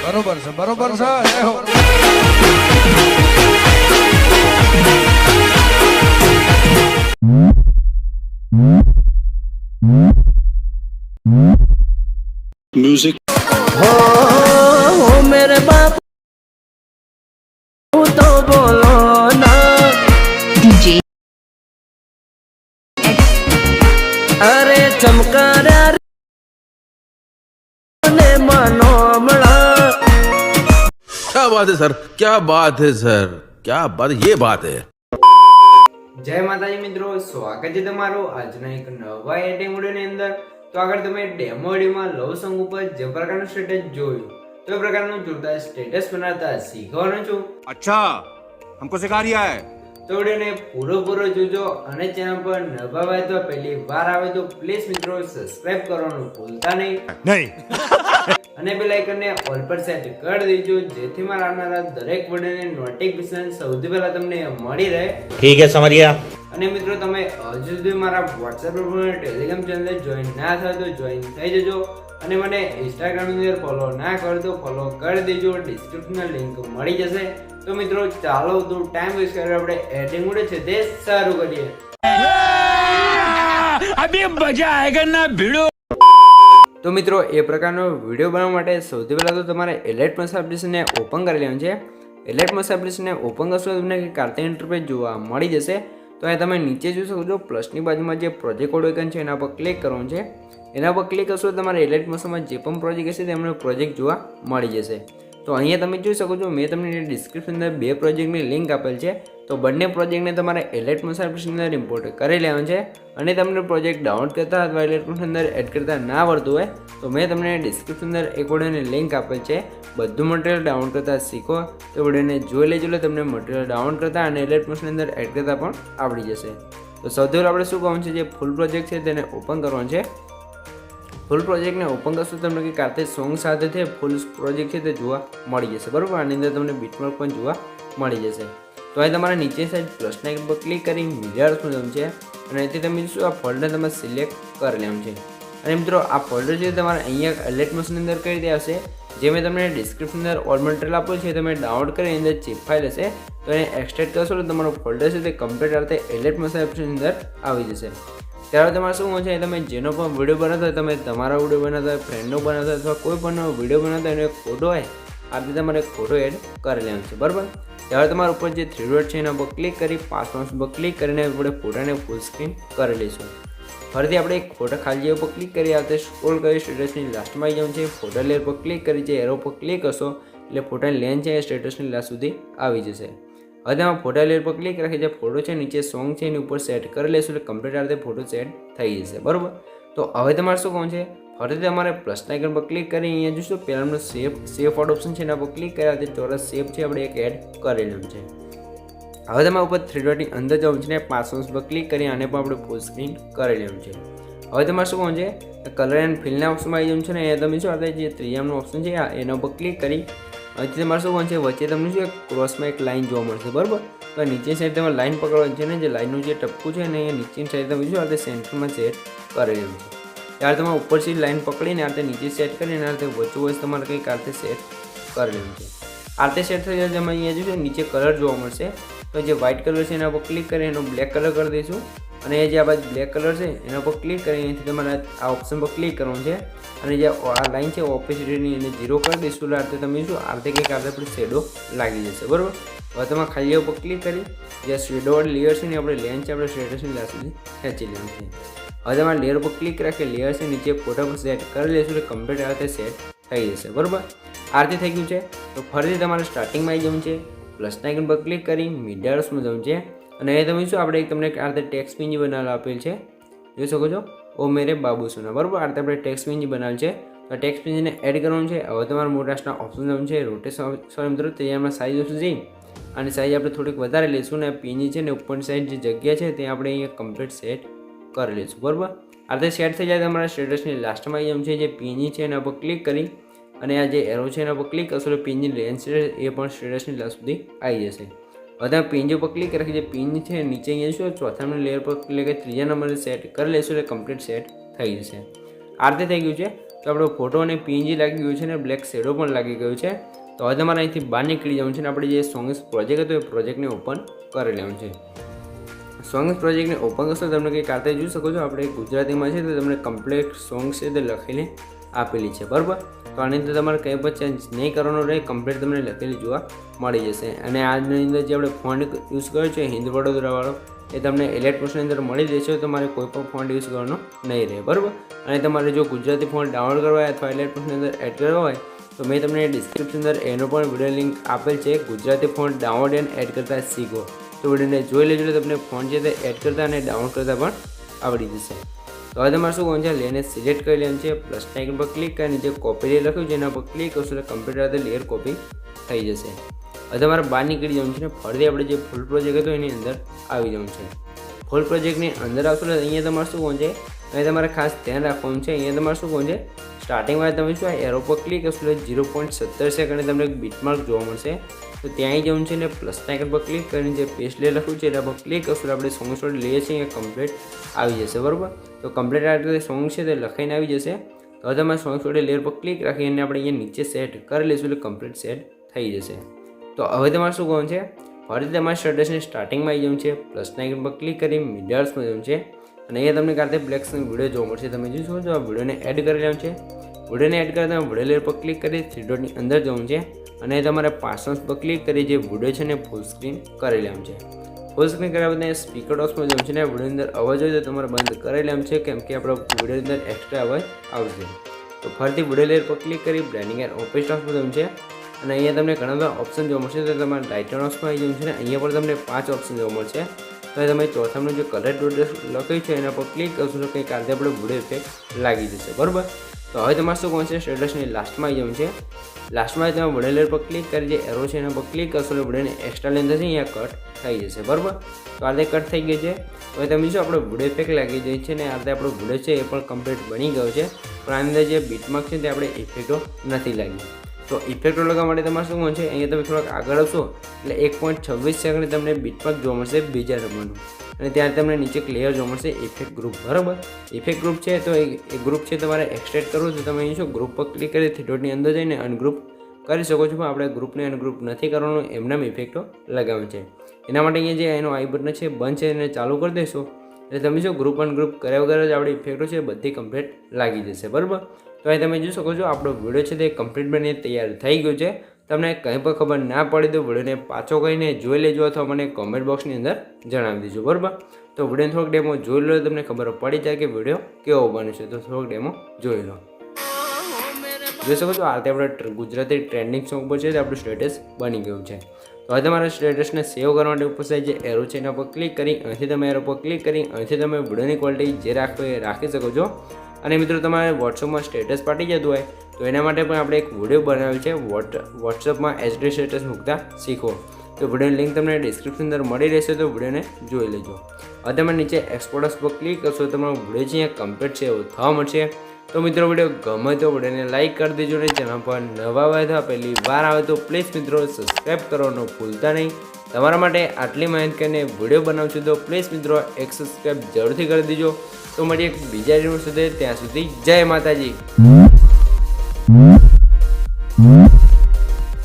બરોબર છે બરોબર છે જય હો म्यूजिक हो मेरे बाप तो बोलो ना DJ अरे चमकारा ने मानो हमणा क्या बात है सर, क्या बात है सर, क्या बात, ये बात है। જય માતાજી મિત્રો, સ્વાગત છે તમારું આજના એક નવા એડિટિંગ વિડિયોની અંદર। તો આગળ તમે ડેમો વિડિયોમાં લવ સોંગ ઉપર જે પ્રકારનું સ્ટેટસ જોયું તો એ પ્રકારનું જોરદાર સ્ટેટસ બનાવતા શીખવાનો છું। अच्छा हमको सिखा रिया है। તો વિડિયોને પૂરો જોજો અને ચેનલ પર નવા હોય તો પહેલી વાર આવે તો પ્લીઝ મિત્રો સબસ્ક્રાઇબ કરવાનું ભૂલતા નહીં અને બેલ આઇકનને ઓલ પર સેટ કરી દેજો જેથી મારા આવનારા દરેક વિડિયોની નોટિફિકેશન સૌથી પહેલા તમને મળી રહે। ठीक है समझ गया। અને મિત્રો તમે હજુ સુધી મારા WhatsApp ગ્રુપ અને Telegram ચેનલ જોઈન ના થયો તો જોઈન થઈ જજો અને મને Instagram ની અંદર ફોલો ના કરો તો ફોલો કરી દેજો, ડિસ્ક્રિપ્શનમાં લિંક મળી જશે। તો મિત્રો ચાલો તો ટાઈમ વેસ્ટ કરે આપણે એડિટિંગ ઉડે છે તે શરૂ કરીએ। अभी मजा आएगा ना भिड़ो। તો મિત્રો એ પ્રકારનો વિડિયો બનાવવા માટે સૌથી પહેલા તો તમારે એલાઇટ પ્લસ એપ્લિકેશનને ઓપન કરી લેવાનું છે। એલાઇટ પ્લસ એપ્લિકેશનને ઓપન કરશો તો તમને કાર્ટિંગ ઇન્ટરફેસ જોવા મળી જશે। તો અહીં તમે નીચે જોઈ શકો છો પ્લસની બાજુમાં જે પ્રોજેક્ટ કોડ આઇકન છે એના પર ક્લિક કરવાનું છે। એના પર ક્લિક કરશો તો તમારે એલાઇટ પ્લસમાં જે પણ પ્રોજેક્ટ હશે તેનો પ્રોજેક્ટ જોવા મળી જશે। તો અહીંયા તમે જોઈ શકો છો મેં તમને ડિસ્ક્રિપ્શનની અંદર બે પ્રોજેક્ટની લિંક આપેલ છે। તો બંને પ્રોજેક્ટને તમારે એલાઇટ પ્લસ એપ્લિકેશનની અંદર ઇમ્પોર્ટ કરી લેવાનું છે અને તમને પ્રોજેક્ટ ડાઉનલોડ કરતા અથવા એલાઇટ પ્લસની અંદર એડ કરતા ના આવડતું હોય તો મેં તમને ડિસ્ક્રિપ્શનની અંદર એક વિડિયોની લિંક આપેલ છે। બધું મટીરિયલ ડાઉનલોડ કરતા શીખો તો વિડિયોને જોઈ લેજો એટલે તમને મટીરિયલ ડાઉનલોડ કરતા અને એલાઇટ પ્લસની અંદર એડ કરતા પણ આવડી જશે। તો સૌથી પહેલાં આપણે શું કરવાનું છે, જે ફૂલ પ્રોજેક્ટ છે તેને ઓપન કરવાનું છે। ફૂલ પ્રોજેક્ટને ઓપન કરશો તમને કે કાતે સોંગ સાથે છે ફૂલ પ્રોજેક્ટ છે તે જોવા મળી જશે, બરાબર। આની અંદર તમને બીટમાર્ક પણ જોવા મળી જશે। તો અહીં તમારે નીચે સાઈડ પ્લસના આઇકન પર ક્લિક કરી મીડિયાનું જવું છે અને અહીંથી તમે શું આ ફોલ્ડર તમે સિલેક્ટ કરી લેવાનું છે। અને મિત્રો આ ફોલ્ડર છે તમારે અહીંયા એલાઇટ પ્લસની અંદર કઈ રીતે આવશે, જે મેં તમને ડિસ્ક્રિપ્શનની અંદર ઓલ મટીરિયલ આપ્યું છે તમે ડાઉનલોડ કરી અંદર ચીપ ફાઇલ હશે તો એને એક્સટ્રેક્ટ કરશો તો તમારો ફોલ્ડર છે તે કમ્પ્લીટ આ રીતે એલાઇટ પ્લસ એપ્લિકેશનની અંદર આવી જશે। ત્યારે તમારે શું હોય છે, તમે જેનો પણ વિડીયો બનાવતા હોય, તમે તમારો વિડીયો બનાવતા હોય, ફ્રેન્ડનો બનાવતા હોય અથવા કોઈ પણ વિડીયો બનાવતા હોય એનો એક ફોટો હોય આ રીતે તમારે એક ફોટો એડ કરી લેવાનો છે, બરાબર। ત્યારે તમારા ઉપર જે થ્રી ડોટ છે એના પર ક્લિક કરી પાસવર્ડ પર ક્લિક કરીને આપણે ફોટાને ફૂલ સ્ક્રીન કરી લઈશું। ફરીથી આપણે એક ફોટા ખાલી ઉપર ક્લિક કરી આવતે સ્ક્રોલ કરી સ્ટેટસની લાસ્ટમાં આવી જવાનું છે। ફોટા લેયર પર ક્લિક કરી જે એરો પર ક્લિક કરશો એટલે ફોટાની લેન્થ છે એ સ્ટેટસની લાસ્ટ સુધી આવી જશે। હવે તેમાં ફોટા લેયર પર ક્લિક રાખી જે ફોટો છે નીચે સોંગ છે એની ઉપર સેટ કરી લઈશું એટલે કમ્પ્લીટ આ રીતે ફોટો સેટ થઈ જશે, બરાબર। તો હવે તમારે શું કરવાનું છે, ફરીથી તમારે પ્લસના આઇકન પર ક્લિક કરી અહીંયા જોશો પહેલાંનો સેવ ફોટો ઓપ્શન છે એના પર ક્લિક કર્યા તે ચોરસ શેપ છે આપણે એક એડ કરી લેવું છે। હવે તમારે ઉપર થ્રી ડોટની અંદર જવું છે ને પાસવર્ડ પર ક્લિક કરી આને પણ આપણે ફૂલ સ્ક્રીન કરી લેવું છે। હવે તમારે શું કરવાનું છે, કલર એન્ડ ફિલના ઓપ્શનમાં આવી જવું છે ને એ તમે શું આપણે જે ત્રિયામનો ઓપ્શન છે એના ઉપર ક્લિક કરી અહીંથી તમારે શું કરવાનું છે, વચ્ચે તમને શું ક્રોસમાં એક લાઇન જોવા મળશે, બરાબર। તો નીચે સાઈડ તમારે લાઇન પકડવાની છે ને જે લાઇનનું જે ટપકું છે ને એ નીચેની સાઈડ તમે શું આ રીતે સેન્ટરમાં સેટ કરી લેવું છે। ત્યારે તમારે ઉપરથી લાઇન પકડીને આ રીતે નીચે સેટ કરીને આ રીતે વચ્ચે તમારે કંઈક આ રીતે સેટ કરી લેવું છે। આ રીતે સેટ થઈ જાય તમે અહીંયા જોશો નીચે કલર જોવા મળશે તો જે વ્હાઇટ કલર છે એના પર ક્લિક કરી એનો બ્લેક કલર કરી દઈશું અને એ જે આ બાજુ બ્લેક કલર છે એના પર ક્લિક કરી અહીંથી તમારે આ ઓપ્શન પર ક્લિક કરવાનું છે અને જે આ લાઇન છે ઓપેસિટીની એને 0 કરી દઈશું એટલે આ રીતે તમે શું આ રીતે કંઈક આ રીતે શેડો લાગી જશે, બરાબર। હવે તમારે ખાલી ઉપર ક્લિક કરી જે શેડો લેયર છે ને આપણે લેન્થ છે આપણે સ્ટેટસની લાસ્ટ સુધી ખેંચી લેવાનું છે। હવે તમારે લેયર ઉપર ક્લિક રાખી લેયર છે નીચે ફોટા પર સેટ કરી લઈશું એટલે કમ્પ્લીટ આ રીતે સેટ થઈ જશે, બરાબર। આ રીતે થઈ ગયું છે તો ફરીથી તમારે સ્ટાર્ટિંગમાં આવી જવું છે, પ્લસના આઇકન પર ક્લિક કરી મીડિયામાં જવું છે અને એ તમે શું આપણે તમને આ રીતે ટેક્સ્ટ પીંજી બનાવેલ આપેલ છે જોઈ શકો છો ઓ મેરે બાબુ સુના, બરાબર। આ રીતે આપણે ટેક્સ્ટ પીંજી બનાવેલ છે તો ટેક્સ્ટ પીંજીને એડ કરવાનું છે। હવે તમારે મોટાના ઓપ્શન જવું છે રોટેશન સોરી મિત્રો તૈયારમાં સાઇઝ ઓછું જઈ અને સાઇઝ આપણે થોડીક વધારે લઈશું ને પીંજી છે ને ઉપરની સાઈડ જે જગ્યા છે તે આપણે અહીંયા કમ્પ્લીટ સેટ કરી લઈશું, બરાબર। આ રીતે સેટ થઈ જાય તમારા સ્ટેટસની લાસ્ટમાં આવી જવું છે જે પીંજી છે એના પર ક્લિક કરી અને આ જે એરો છે એના પર ક્લિક કરશો એટલે પીંજી લેન્થ છે એ પણ સ્ટેટસની લાસ્ટ સુધી આવી જશે। હવે તમે પીંજી ઉપર ક્લિક રાખી જે પીંજી છે નીચે અહીંયા શું ચોથા નંબર લેયર પર ક્લિક કરી ત્રીજા નંબરે સેટ કરી લઈશું એટલે કમ્પ્લીટ સેટ થઈ જશે। આ રીતે થઈ ગયું છે। તો આપણો ફોટો અને પીએનજી લાગી ગયું છે અને બ્લેક શેડો પણ લાગી ગયું છે. તો હવે તમારે અહીંથી બહાર નીકળી જવાનું છે અને આપણે જે સોંગ્સ પ્રોજેક્ટ હતો એ પ્રોજેક્ટને ઓપન કરી લેવાનું છે. સોંગ્સ પ્રોજેક્ટને ઓપન કરશો તમને કંઈક આ જોઈ શકો છો. આપણે ગુજરાતીમાં છે તો તમને કમ્પ્લીટ સોંગ્સ છે તે લખીને આપેલી છે, બરાબર. તો આની અંદર તમારે કંઈ પણ ચેન્જ નહીં કરવાનો રહે, કમ્પ્લીટ તમને લખેલી જોવા મળી જશે. અને આની અંદર જે આપણે ફોન્ટ યુઝ કર્યો છે હિન્દ વડોદરાવાળો એ તમને એલાઇટ પોસ્ટની અંદર મળી રહેશે. તમારે કોઈ પણ ફોન્ટ યુઝ કરવાનો નહીં રહે, બરાબર. અને તમારે જો ગુજરાતી ફોન્ટ ડાઉનલોડ કરવા હોય અથવા એલાઇટ પોસ્ટની અંદર એડ કરવા હોય તો મેં તમને ડિસ્ક્રિપ્શન અંદર એનો પણ વિડીયો લિંક આપેલ છે. Gujarati font download and add કરતા શીખો. તો વિડીયોને જોઈ લેજો એટલે તમને ફોન્ટ છે તે એડ કરતા અને ડાઉનલોડ કરતા પણ આવડી જશે. તો હવે તમારે શું કરવાનું છે, લેયરને સિલેક્ટ કરી લેવાનું છે, પ્લસ આઇકન પર ક્લિક કરીને જે કોપી લેયર લખ્યું છે એના પર ક્લિક કરશો એટલે કમ્પ્યુટર સાથે લેયર કોપી થઈ જશે. હવે તમારે બહાર નીકળી જવાનું છે ને ફરીથી આપણે જે ફૂલ પ્રોજેક્ટ હતો એની અંદર આવી જવાનું છે. ફૂલ પ્રોજેક્ટની અંદર આવશો એટલે અહીંયા તમારે શું કરવાનું છે, અહીં તમારે ખાસ ધ્યાન રાખવાનું છે. અહીંયા તમારે શું કરવાનું છે, સ્ટાર્ટિંગમાં તમે શું એરો પર ક્લિક કરશો એટલે 0.17 સેકન્ડે તમને એક બીટમાર્ક જોવા મળશે. તો ત્યાં આવી જવાનું છે ને પ્લસ આઇકન પર ક્લિક કરીને જે પેસ્ટ લેયર લખ્યું છે એના પર ક્લિક કરશો એટલે આપણે સોંગ સ્ટોરી લઈએ છીએ એ કમ્પ્લીટ આવી જશે, બરાબર. તો કમ્પ્લીટ આ રીતે સોંગ છે તે લખાઈને આવી જશે. તો હવે તમારે સોંગ સ્ટોરી લેયર પર ક્લિક રાખીને આપણે અહીંયા નીચે સેટ કરી લઈશું એટલે કમ્પ્લીટ સેટ થઈ જશે. તો હવે તમારે શું કરવાનું છે, ફરીથી તમારે સ્ટેટસની સ્ટાર્ટિંગમાં આવી જવાનું છે, પ્લસ આઇકન પર ક્લિક કરી મીડિયાર્સમાં જવાનું છે અને અહીંયા તમને કારતે બ્લેક વિડીયો જોવા મળશે. તમે જોઈ શકો છો આ વિડીયોને એડ કરી લેવાનું છે. વિડીયોને એડ કરતા વિડીયો લેયર પર ક્લિક કરી 3 ડોટની અંદર જવાનું છે અને તમારે પાસવર્ડ પર ક્લિક કરી જે વિડીયો છે ને ફૂલ સ્ક્રીન કરી લેવાનું છે. ફૂલ સ્ક્રીન કર્યા બાદ સ્પીકર બોક્સમાં જવાનું છે ને વિડીયોની અંદર અવાજ હોય તો તમારે બંધ કરી લેવાનું છે, કેમ કે આપણો વિડીયોની અંદર એક્સ્ટ્રા અવાજ આવશે. તો ફરીથી વિડીયો લેયર પર ક્લિક કરી બ્લેન્ડિંગ એન્ડ ઓપેસિટીમાં જવાનું છે અને અહીંયા તમને ઘણા બધા ઓપ્શન જોવા મળશે. તો તમારે લાઇટર ઓપ્શનમાં આવી જવાનું છે ને અહીંયા પર તમને 5 ઓપ્શન જોવા મળશે. તો તમે ચોથાનું જે કલર ડોટ લખ્યું છે એના પર ક્લિક કરશો તો કંઈક આજે આપણે વિડીયો ઇફેક્ટ લાગી જશે, બરાબર. તો હવે તમારે શું કરવાનું છે, સ્ટેટસની લાસ્ટમાં આવી જવાનું છે. લાસ્ટમાં તમે વિડીયો લેયર પર ક્લિક કરી જે એરો છે એના પર ક્લિક કરશો એટલે વિડીયોને એક્સ્ટ્રા લેન્થ છે અહીંયા કટ થઈ જશે, બરાબર. તો આ રીતે કટ થઈ ગઈ છે. હવે તમે શું આપણો વિડીયો ઇફેક્ટ લાગી જાય છે ને આ રીતે આપણો વિડીયો છે એ પણ કમ્પ્લીટ બની ગયો છે. પણ આની અંદર જે બીટમાર્ક છે તે આપણે ઇફેક્ટો નથી લાગી. તો ઇફેક્ટો લગાવવા માટે તમારે શું કરવાનું છે, અહીંયા તમે થોડાક આગળ આવશો એટલે 1.26 સેકન્ડ તમને બીટમાર્ક જોવા મળશે બીજા નંબરનું અને ત્યાં તમને નીચે ક્લિયર જોવા મળશે ઇફેક્ટ ગ્રુપ, બરાબર. ઇફેક્ટ ગ્રુપ છે તો એ ગ્રુપ છે તમારે એક્સટ્રેક્ટ કરવું તો તમે અહીં શું ગ્રુપ પર ક્લિક કરી 3 ડોટની અંદર જઈને અનગ્રુપ કરી શકો છો. પણ આપણે ગ્રુપને અનગ્રુપ નથી કરવાનું, એમનામ ઇફેક્ટો લગાવવાનું છે. એના માટે અહીંયા જે એનો આઈ બટન છે બંધ છે એને ચાલુ કરી દઈશું એટલે તમે શું ગ્રુપ અનગ્રુપ કર્યા વગર જ આપણી ઇફેક્ટો છે બધી કમ્પ્લીટ લાગી જશે, બરાબર. તો અહીં તમે જોઈ શકો છો આપણો વિડીયો છે તે કમ્પ્લીટ બની તૈયાર થઈ ગયો છે. તમને કંઈ પણ ખબર ના પડી તો વિડીયોને પાછો કહીને જોઈ લેજો અથવા મને કોમેન્ટ બોક્સની અંદર જણાવી દેજો, બરાબર. તો વિડીયો થોડોક ડેમો જોઈ લો, તમને ખબર પડી જાય કે વિડીયો કેવો બને છે. તો થોડોક ડેમો જોઈ લો. જોઈ શકો છો આ રીતે આપણે ગુજરાતી ટ્રેન્ડિંગ સોંગ પર છે તે આપણું સ્ટેટસ બની ગયું છે. તો હવે તમારા સ્ટેટસને સેવ કરવા માટે ઉપર સાઈડ જે એરો છે એના પર ક્લિક કરી અહીંથી તમે એરો પર ક્લિક કરી અહીંથી તમે વિડીયોની ક્વોલિટી જે રાખો એ રાખી શકો છો. અને મિત્રો તમારે વોટ્સઅપમાં સ્ટેટસ પાટી જતું હોય તો એના માટે પણ આપણે એક વિડીયો બનાવેલ છે વોટ્સઅપમાં HD સ્ટેટસ મૂકતા શીખો. તો વિડીયોની લિંક તમને ડિસ્ક્રિપ્શન અંદર મળી રહેશે તો વિડીયોને જોઈ લેજો. હવે તમે નીચે એક્સપોર્ટર્સ પર ક્લિક કરશો તો તમારો વિડીયો છે અહીંયા કમ્પ્લીટ છે એવું થવા મળશે. તો મિત્રો વિડીયો ગમે તો વિડીયોને લાઇક કરી દેજો ને ચેનલ પર નવા આવે તો પહેલી વાર આવે તો પ્લીઝ મિત્રો સબસ્ક્રાઈબ કરવાનું ભૂલતા નહીં. તમારા માટે આટલી મહેનત કરીને વિડીયો બનાવું છું તો પ્લીઝ મિત્રો એક સબસ્ક્રાઈબ જરૂરથી કરી દેજો. તો મળીએ બીજા વિડીયો સુધી, ત્યાં સુધી જય માતાજી.